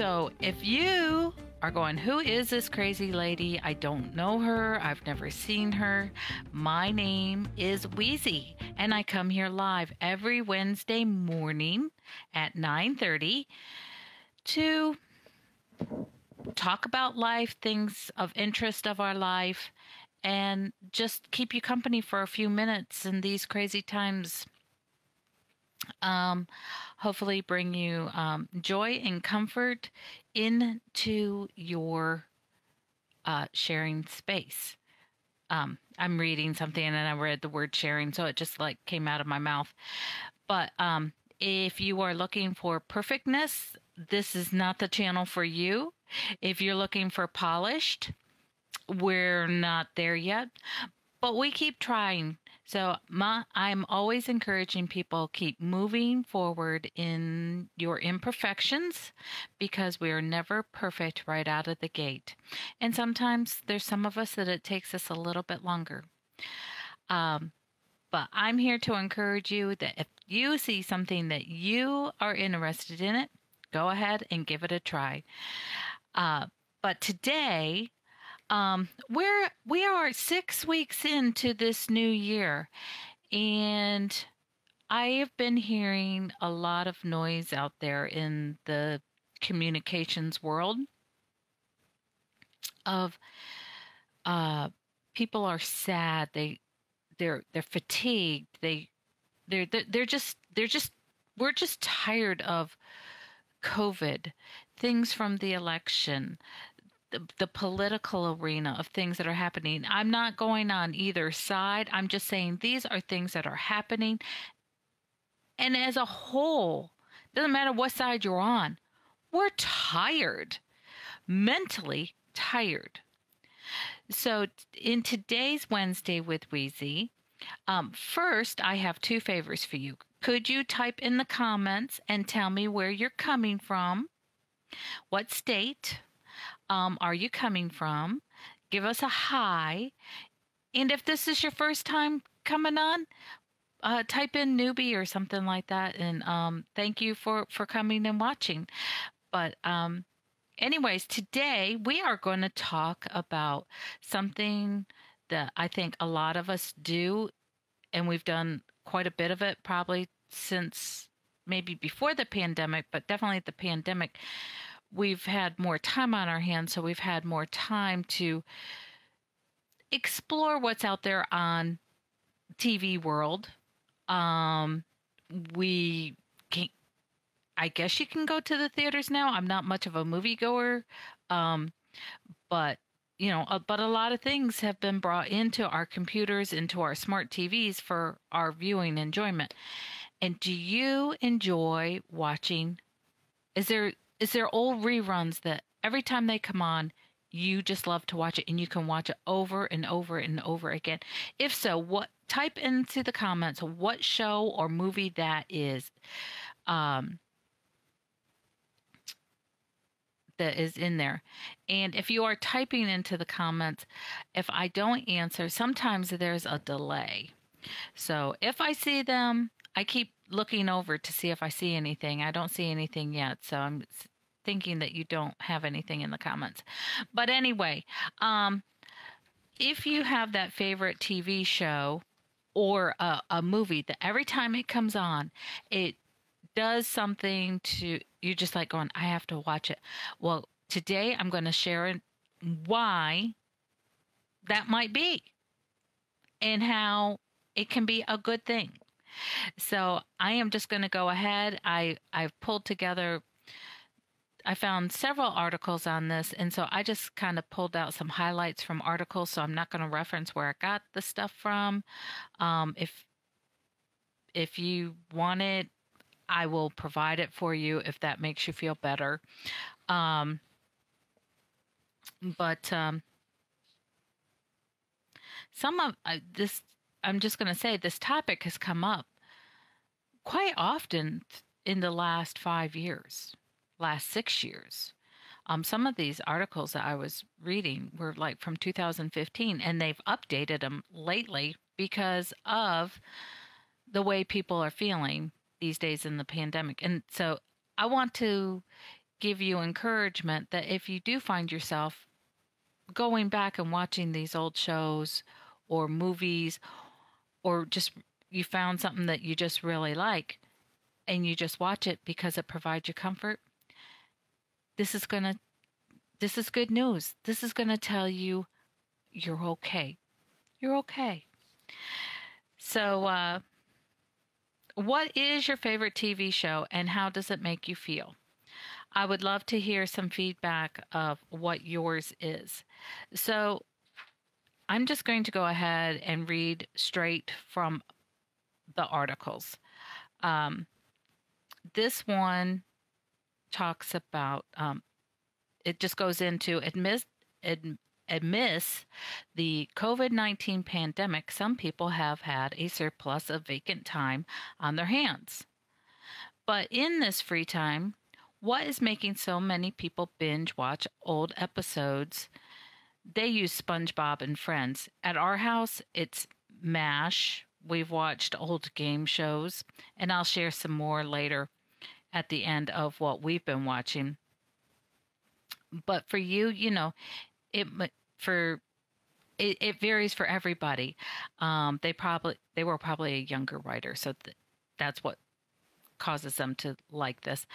So if you are going, who is this crazy lady? I don't know her. I've never seen her. My name is Weezy, and I come here live every Wednesday morning at 9:30 to talk about life, things of interest of our life, and just keep you company for a few minutes in these crazy times. Um, Hopefully bring you joy and comfort into your sharing space. I'm reading something and I read the word sharing, so it just like came out of my mouth. But if you are looking for perfectness, this is not the channel for you. If you're looking for polished, we're not there yet, but we keep trying. So I'm always encouraging people keep moving forward in your imperfections because we are never perfect right out of the gate. And sometimes there's some of us that it takes us a little bit longer. But I'm here to encourage you that if you see something that you are interested in it, go ahead and give it a try. But today, we are 6 weeks into this new year, and I have been hearing a lot of noise out there in the communications world of people are sad. They're fatigued. They're just we're just tired of COVID, things from the election, the political arena of things that are happening. I'm not going on either side. I'm just saying these are things that are happening. And as a whole, doesn't matter what side you're on, we're tired, mentally tired. So in today's Wednesday with Weezy, first I have two favors for you. Could you type in the comments and tell me where you're coming from? What state? Are you coming from? Give us a hi. And if this is your first time coming on, type in newbie or something like that. And thank you for coming and watching. But anyways, today we are going to talk about something that I think a lot of us do. And we've done quite a bit of it probably since maybe before the pandemic, but definitely the pandemic. We've had more time on our hands, so we've had more time to explore what's out there on TV world. We can, I guess you can go to the theaters now. I'm not much of a moviegoer, but but a lot of things have been brought into our computers, into our smart TVs for our viewing enjoyment. And do you enjoy watching? Is there old reruns that every time they come on, you just love to watch it and you can watch it over and over and over again? If so, type into the comments what show or movie that is that is in there. And if you are typing into the comments, if I don't answer, sometimes there's a delay. So if I see them, I keep looking over to see if I see anything. I don't see anything yet, so I'm thinking that you don't have anything in the comments. But anyway, if you have that favorite TV show or a movie that every time it comes on, it does something to you, just like going, I have to watch it. Well, today I'm going to share why that might be and how it can be a good thing. So I am just going to go ahead. I've pulled together, I found several articles on this, and so I just kind of pulled out some highlights from articles, so I'm not going to reference where I got the stuff from. If you want it, I will provide it for you if that makes you feel better. But some of this, I'm just going to say, this topic has come up quite often in the last 5 years, last 6 years. Some of these articles that I was reading were like from 2015, and they've updated them lately because of the way people are feeling these days in the pandemic. And so I want to give you encouragement that if you do find yourself going back and watching these old shows or movies, or just you found something that you just really like and you just watch it because it provides you comfort, this is going to this is good news. This is going to tell you you're okay. You're okay. So, what is your favorite TV show and how does it make you feel? I would love to hear some feedback of what yours is. So, I'm just going to go ahead and read straight from the articles. This one talks about, it just goes into amidst the COVID-19 pandemic, some people have had a surplus of vacant time on their hands. But in this free time, what is making so many people binge watch old episodes? They use SpongeBob and Friends. At our house, it's MASH. We've watched old game shows, and I'll share some more later at the end of what we've been watching. But for you, it for it varies for everybody. They were probably a younger writer, so that's what causes them to like this.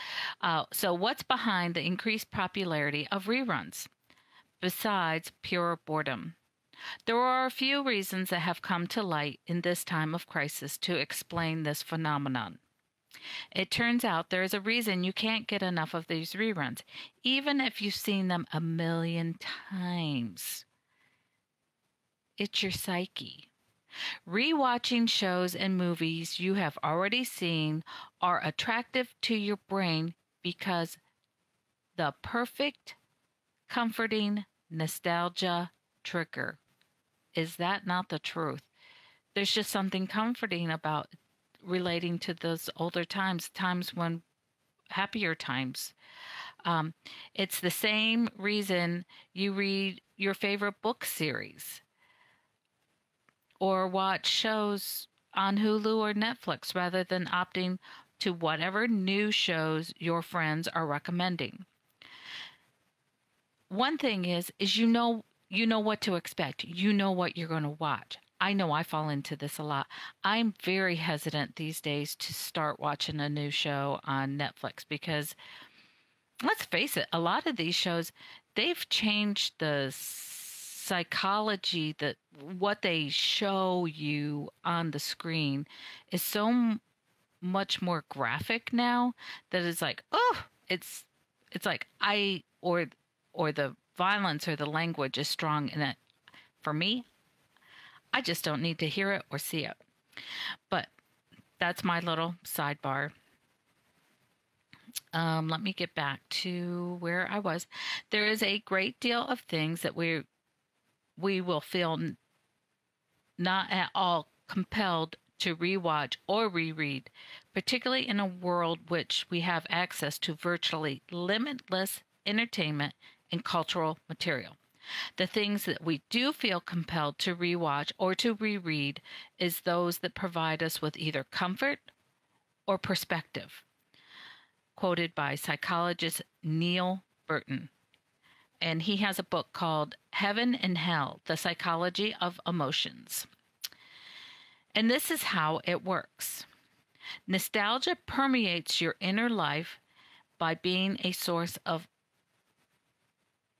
So what's behind the increased popularity of reruns besides pure boredom? There are a few reasons that have come to light in this time of crisis to explain this phenomenon. It turns out there is a reason you can't get enough of these reruns, even if you've seen them a million times. It's your psyche. Rewatching shows and movies you have already seen are attractive to your brain because the perfect, comforting nostalgia trigger. Is that not the truth? There's just something comforting about relating to those older times when happier times. It's the same reason you read your favorite book series or watch shows on Hulu or Netflix rather than opting to whatever new shows your friends are recommending. One thing is you know what to expect. You know what you're going to watch. I know I fall into this a lot. I'm very hesitant these days to start watching a new show on Netflix because, let's face it, a lot of these shows, they've changed the psychology, that what they show you on the screen is so much more graphic now that it's like, oh, it's like or the violence or the language is strong in it. For me, I just don't need to hear it or see it. But that's my little sidebar. Let me get back to where I was. There is a great deal of things that we will feel not at all compelled to rewatch or reread, particularly in a world which we have access to virtually limitless entertainment and cultural material. The things that we do feel compelled to rewatch or to reread is those that provide us with either comfort or perspective. Quoted by psychologist Neil Burton. And he has a book called Heaven and Hell, The Psychology of Emotions. And this is how it works. Nostalgia permeates your inner life by being a source of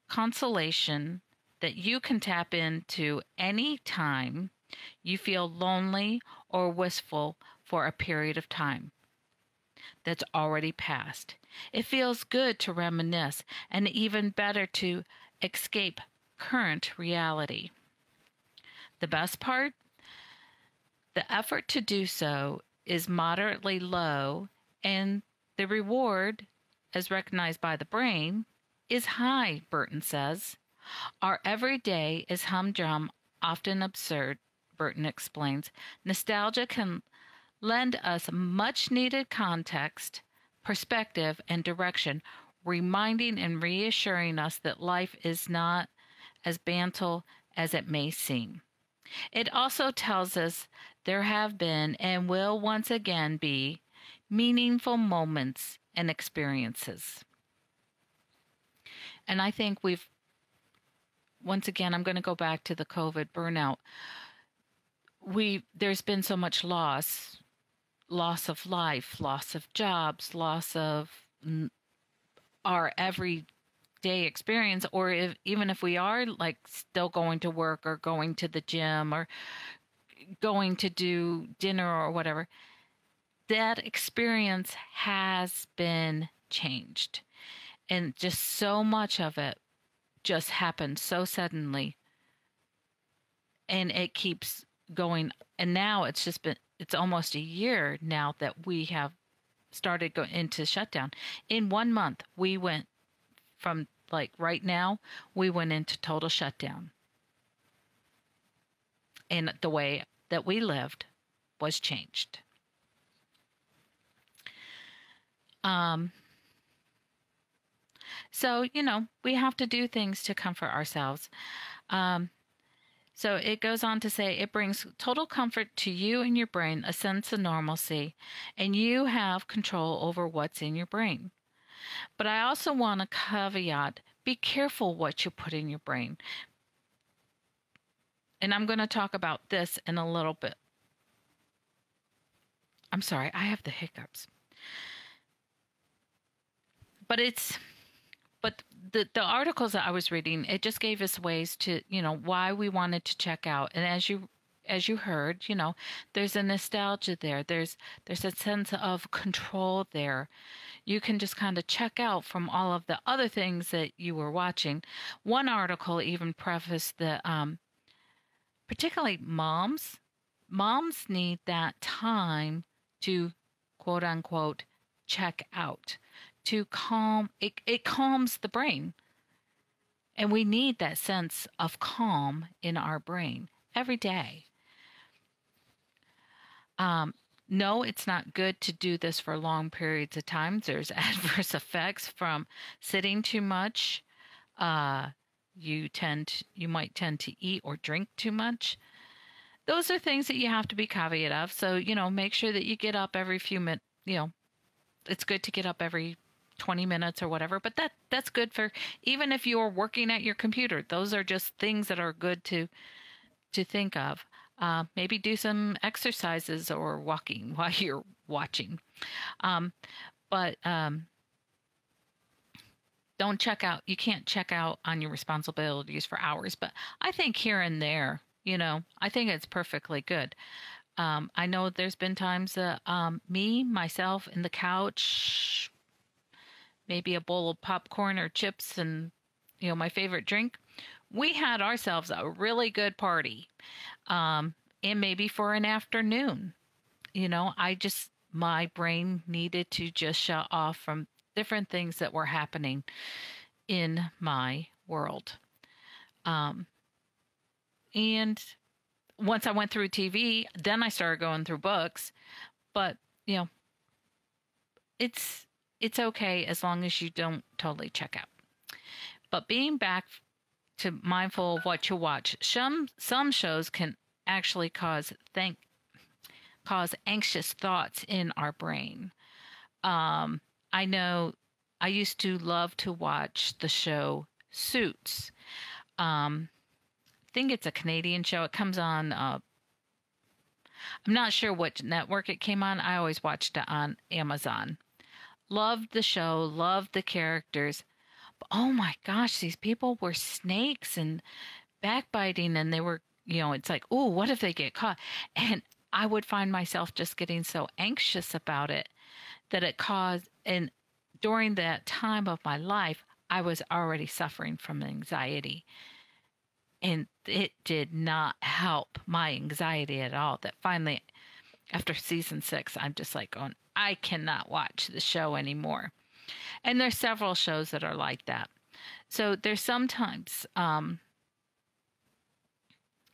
consolation that you can tap into any time you feel lonely or wistful for a period of time that's already passed. It feels good to reminisce and even better to escape current reality. The best part? The effort to do so is moderately low, and the reward, as recognized by the brain, is high, Burton says. Our everyday is humdrum, often absurd, Burton explains. Nostalgia can lend us much needed context, perspective, and direction, reminding and reassuring us that life is not as banal as it may seem. It also tells us there have been and will once again be meaningful moments and experiences. And I think once again, I'm going to go back to the COVID burnout. There's been so much loss of life, loss of jobs, loss of our everyday experience, or even if we are like still going to work or going to the gym or going to do dinner or whatever, that experience has been changed. And just so much of it just happened so suddenly, and it keeps going. And now it's almost a year now that we have started going into shutdown. In 1 month, we went from, like, right now, we went into total shutdown. And the way that we lived was changed. Um, so, we have to do things to comfort ourselves. Um, so it goes on to say it brings total comfort to you and your brain, a sense of normalcy, and you have control over what's in your brain. But I also want to caveat, be careful what you put in your brain. And I'm going to talk about this in a little bit. I'm sorry, I have the hiccups. But the articles that I was reading, it just gave us ways to, why we wanted to check out. And as you heard, there's a nostalgia there. There's a sense of control there. You can just kind of check out from all of the other things that you were watching. One article even prefaced that particularly moms need that time to, quote unquote, check out, to calm. It calms the brain. And we need that sense of calm in our brain every day. No, it's not good to do this for long periods of time. There's adverse effects from sitting too much. You might tend to eat or drink too much. Those are things that you have to be caveat of. So, make sure that you get up every few minutes. It's good to get up every 20 minutes or whatever, but that's good for, even if you're working at your computer. Those are just things that are good to think of. Maybe do some exercises or walking while you're watching. But don't check out. You can't check out on your responsibilities for hours. But I think here and there, I think it's perfectly good. I know there's been times that myself, in the couch, maybe a bowl of popcorn or chips and, my favorite drink. We had ourselves a really good party. And maybe for an afternoon, my brain needed to just shut off from different things that were happening in my world. And once I went through TV, then I started going through books. But, it's okay as long as you don't totally check out. But being back to mindful of what you watch, some shows can actually cause anxious thoughts in our brain. I know I used to love to watch the show Suits. I think it's a Canadian show. It comes on, I'm not sure which network it came on. I always watched it on Amazon. Loved the show, loved the characters. But oh my gosh, these people were snakes and backbiting, and they were, it's like, oh, what if they get caught? And I would find myself just getting so anxious about it that it caused, and during that time of my life, I was already suffering from anxiety. And it did not help my anxiety at all. That finally, after season 6, I'm just like going, I cannot watch the show anymore. And there's several shows that are like that. So there's sometimes,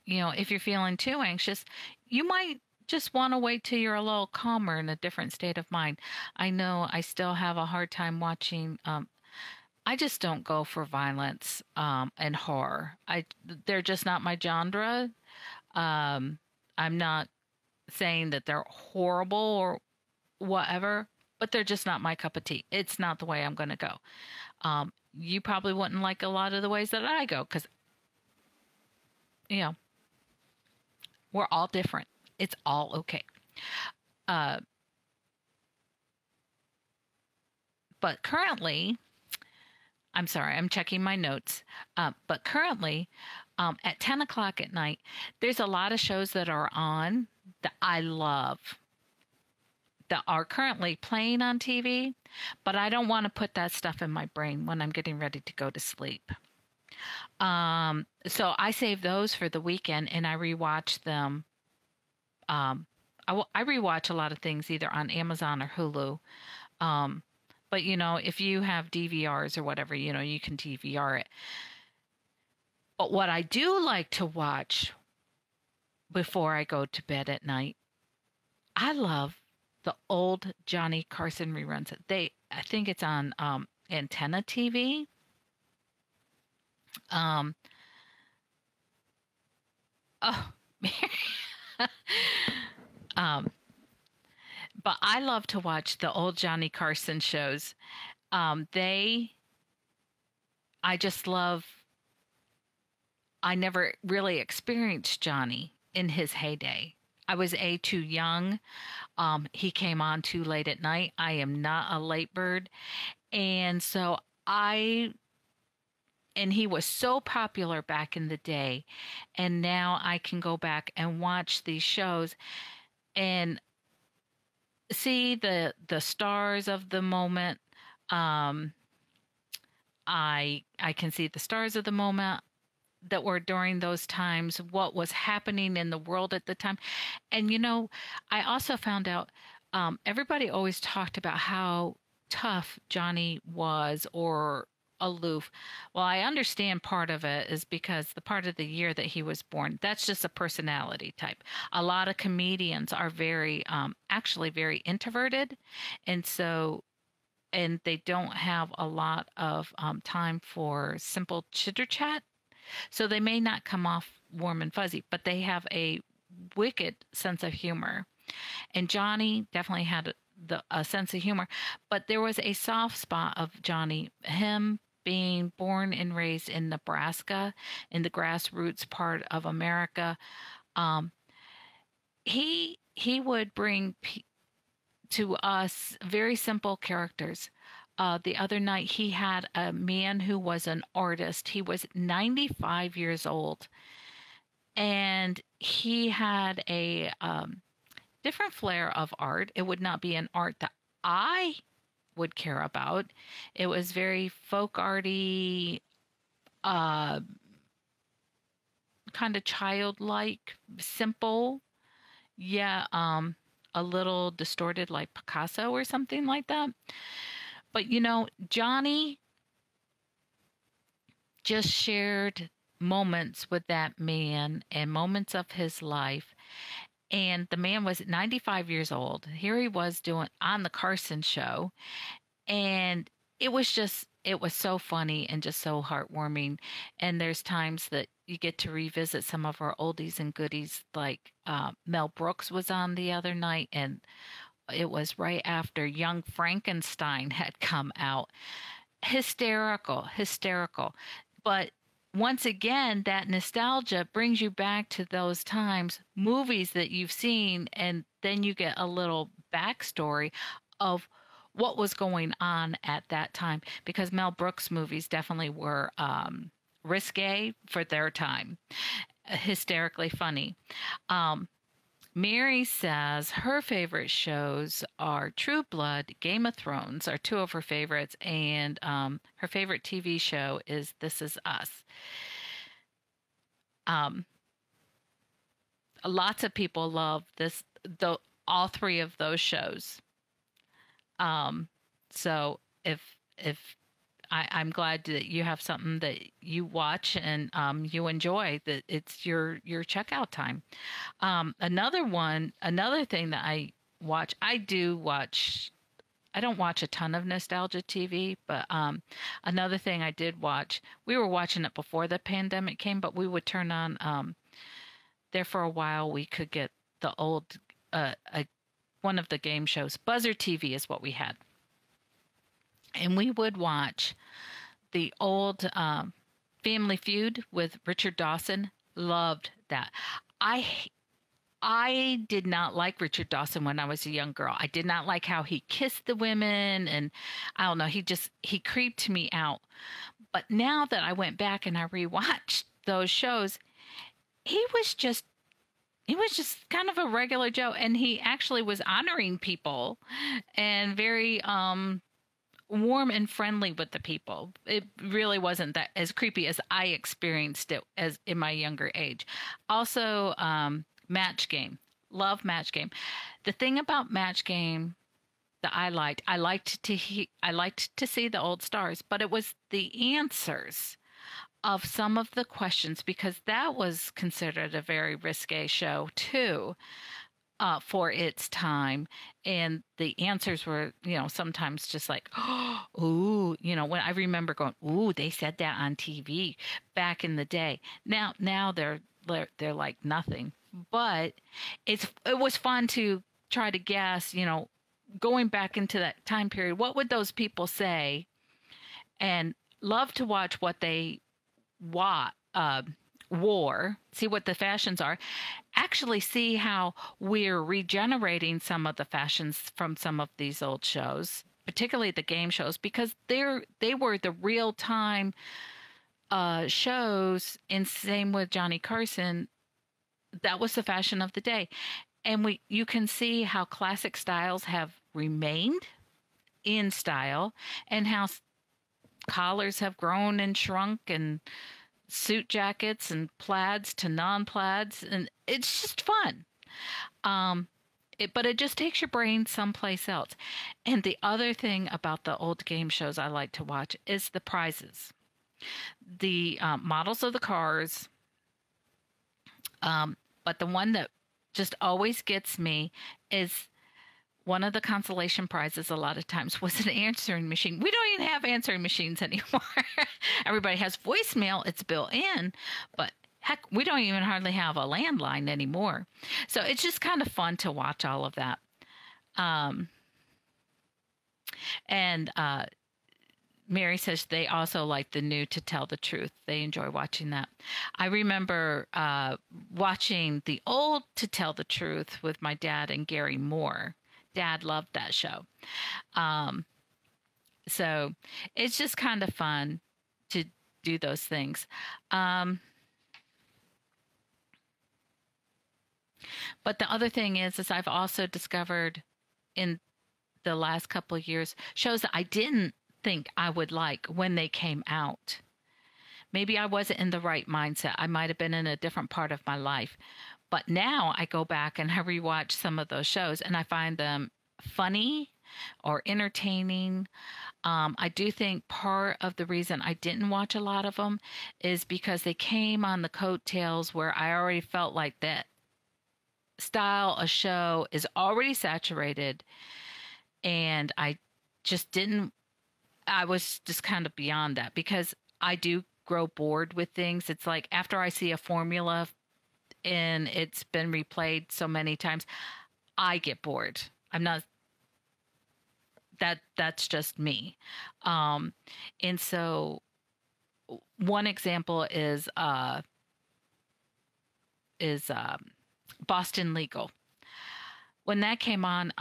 if you're feeling too anxious, you might just want to wait till you're a little calmer in a different state of mind. I know I still have a hard time watching. I just don't go for violence and horror. They're just not my genre. I'm not saying that they're horrible or whatever, but they're just not my cup of tea. It's not the way I'm going to go. you probably wouldn't like a lot of the ways that I go because, you know, we're all different. It's all okay. Uh, but currently, I'm sorry, I'm checking my notes. But currently, at 10 o'clock at night, there's a lot of shows that are on that I love that are currently playing on TV, but I don't want to put that stuff in my brain when I'm getting ready to go to sleep. So I save those for the weekend and I rewatch them. Um, I rewatch a lot of things either on Amazon or Hulu. Um, but if you have DVRs or whatever, you can DVR it. But what I do like to watch before I go to bed at night, I love the old Johnny Carson reruns. I think it's on Antenna TV. Um, oh, um, but I love to watch the old Johnny Carson shows. They, I just love. I never really experienced Johnny in his heyday. I was too young. He came on too late at night. I am not a late bird. And so he was so popular back in the day. And now I can go back and watch these shows and see the stars of the moment. I can see the stars of the moment that were during those times, what was happening in the world at the time. And, I also found out everybody always talked about how tough Johnny was or aloof. Well, I understand part of it is because the part of the year that he was born, that's just a personality type. A lot of comedians are actually very introverted. And so, and they don't have a lot of time for simple chitter chat. So they may not come off warm and fuzzy, but they have a wicked sense of humor. And Johnny definitely had a sense of humor, but there was a soft spot of Johnny, him being born and raised in Nebraska, in the grassroots part of America. Um, he would bring to us very simple characters. The other night, he had a man who was an artist. He was 95 years old, and he had a different flair of art. It would not be an art that I would care about. It was very folk arty, uh, kind of childlike, simple. Yeah, a little distorted, like Picasso or something like that. But Johnny just shared moments with that man and moments of his life. And the man was 95 years old. Here he was doing on the Carson show. And it was so funny and just so heartwarming. And there's times that you get to revisit some of our oldies and goodies, like Mel Brooks was on the other night, and it was right after Young Frankenstein had come out. Hysterical, hysterical. But once again, that nostalgia brings you back to those times, movies that you've seen, and then you get a little backstory of what was going on at that time. Because Mel Brooks movies definitely were risque for their time, hysterically funny. Mary says her favorite shows are True Blood, Game of Thrones are two of her favorites, and her favorite TV show is This Is Us. Lots of people love all three of those shows. So if I'm glad that you have something that you watch and you enjoy, that it's your checkout time. Another thing that I watch, I don't watch a ton of nostalgia TV, but another thing I did watch, we were watching it before the pandemic came, but we would turn on, there for a while we could get the old, one of the game shows. Buzzer TV is what we had. And we would watch the old Family Feud with Richard Dawson. Loved that. I I did not like Richard Dawson when I was a young girl. I did not like how he kissed the women, and I don't know, he creeped me out. But now that I went back and I rewatched those shows, he was just he was just kind of a regular Joe, and he actually was honoring people and very warm and friendly with the people. It really wasn't that as creepy as I experienced it as in my younger age. Also, Match Game. Love Match Game. The thing about Match Game that I liked to see the old stars, but it was the answers of some of the questions because that was considered a very risque show too, for its time. And the answers were, sometimes just like, ooh, when I remember going, ooh, they said that on TV back in the day. Now they're like nothing. But it was fun to try to guess, going back into that time period, what would those people say? And love to watch what they wa- wore, see what the fashions are, actually see how we're regenerating some of the fashions from some of these old shows, particularly the game shows, because they were the real time shows. And same with Johnny Carson, that was the fashion of the day. And you can see how classic styles have remained in style and how collars have grown and shrunk and suit jackets and plaids to non-plaids, and it's just fun. But it just takes your brain someplace else. And the other thing about the old game shows I like to watch is the prizes, the models of the cars. But the one that just always gets me is one of the consolation prizes a lot of times was an answering machine. We don't even have answering machines anymore. Everybody has voicemail, it's built in, but heck, we don't even hardly have a landline anymore. So it's just kind of fun to watch all of that. And Mary says they also like the new To Tell the Truth. They enjoy watching that. I remember watching the old To Tell the Truth with my dad and Gary Moore. Dad loved that show. So it's just kind of fun to do those things. But the other thing is I've also discovered in the last couple of years shows that I didn't think I would like when they came out. Maybe I wasn't in the right mindset. I might have been in a different part of my life. But now I go back and I rewatch some of those shows and I find them funny or entertaining. I do think part of the reason I didn't watch a lot of them is because they came on the coattails where I already felt like that style of show is already saturated. And I was just kind of beyond that because I do grow bored with things. It's like after I see a formula and it's been replayed so many times, I get bored. I'm not that's just me. And so one example is Boston Legal. When that came on,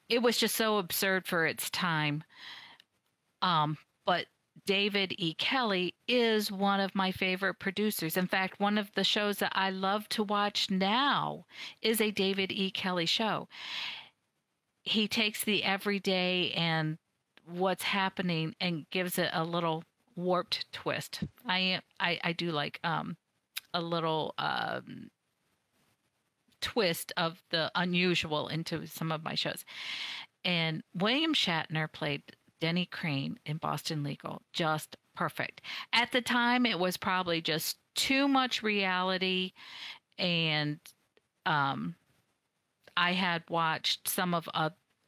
it was just so absurd for its time. But David E. Kelly is one of my favorite producers. In fact, one of the shows that I love to watch now is a David E. Kelly show. He takes the everyday and what's happening and gives it a little warped twist. I do like a little twist of the unusual into some of my shows. And William Shatner played Denny Crane in Boston Legal. Just perfect. At the time, it was probably just too much reality. And I had watched some of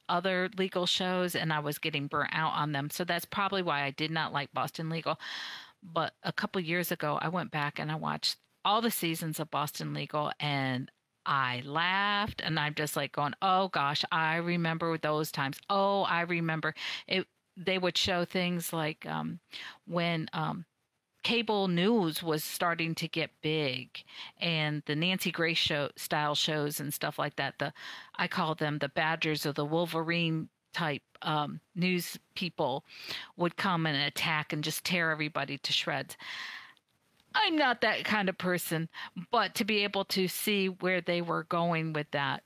other legal shows and I was getting burnt out on them. So that's probably why I did not like Boston Legal. But a couple years ago, I went back and I watched all the seasons of Boston Legal and I laughed and I'm just like going, oh gosh, I remember those times. Oh, I remember it. they would show things like when cable news was starting to get big, and the Nancy Grace show style shows and stuff like that. I call them the Badgers or the Wolverine type news people would come and attack and just tear everybody to shreds. I'm not that kind of person, but to be able to see where they were going with that,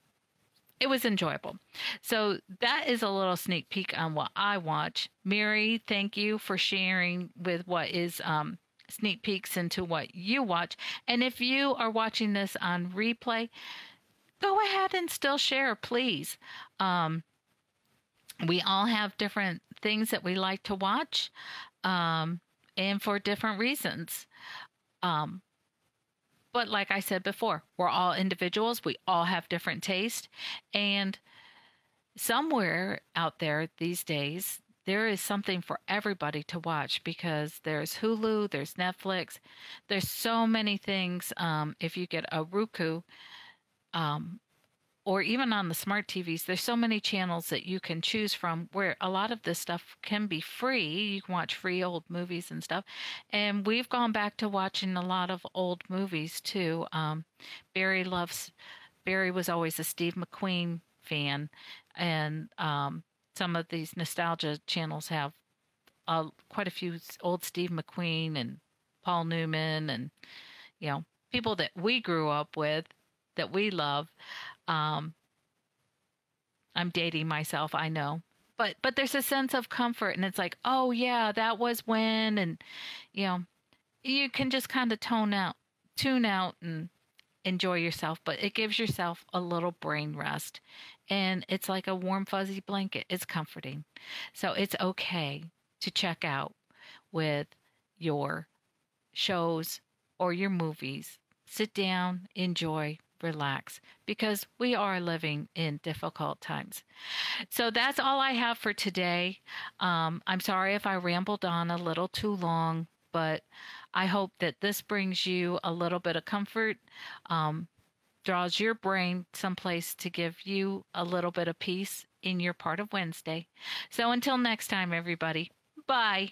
it was enjoyable. So that is a little sneak peek on what I watch. Mary, thank you for sharing with what is sneak peeks into what you watch. And if you are watching this on replay, go ahead and still share, please. We all have different things that we like to watch, and for different reasons. Um, but like I said before, we're all individuals. We all have different taste. And somewhere out there these days, there is something for everybody to watch, because there's Hulu, there's Netflix, there's so many things. If you get a Roku, um, or even on the smart TVs, there's so many channels that you can choose from, where a lot of this stuff can be free. You can watch free old movies and stuff. And we've gone back to watching a lot of old movies too. Barry Barry was always a Steve McQueen fan. And some of these nostalgia channels have quite a few old Steve McQueen and Paul Newman, and, people that we grew up with, that we love. Um, I'm dating myself, I know, but there's a sense of comfort, and it's like, oh yeah, that was when, and you know, you can just kind of tune out, and enjoy yourself. But it gives yourself a little brain rest, and it's like a warm fuzzy blanket. It's comforting, so it's okay to check out with your shows or your movies. Sit down, enjoy, relax, because we are living in difficult times. So that's all I have for today. I'm sorry if I rambled on a little too long, but I hope that this brings you a little bit of comfort, draws your brain someplace to give you a little bit of peace in your part of Wednesday. So until next time, everybody, bye.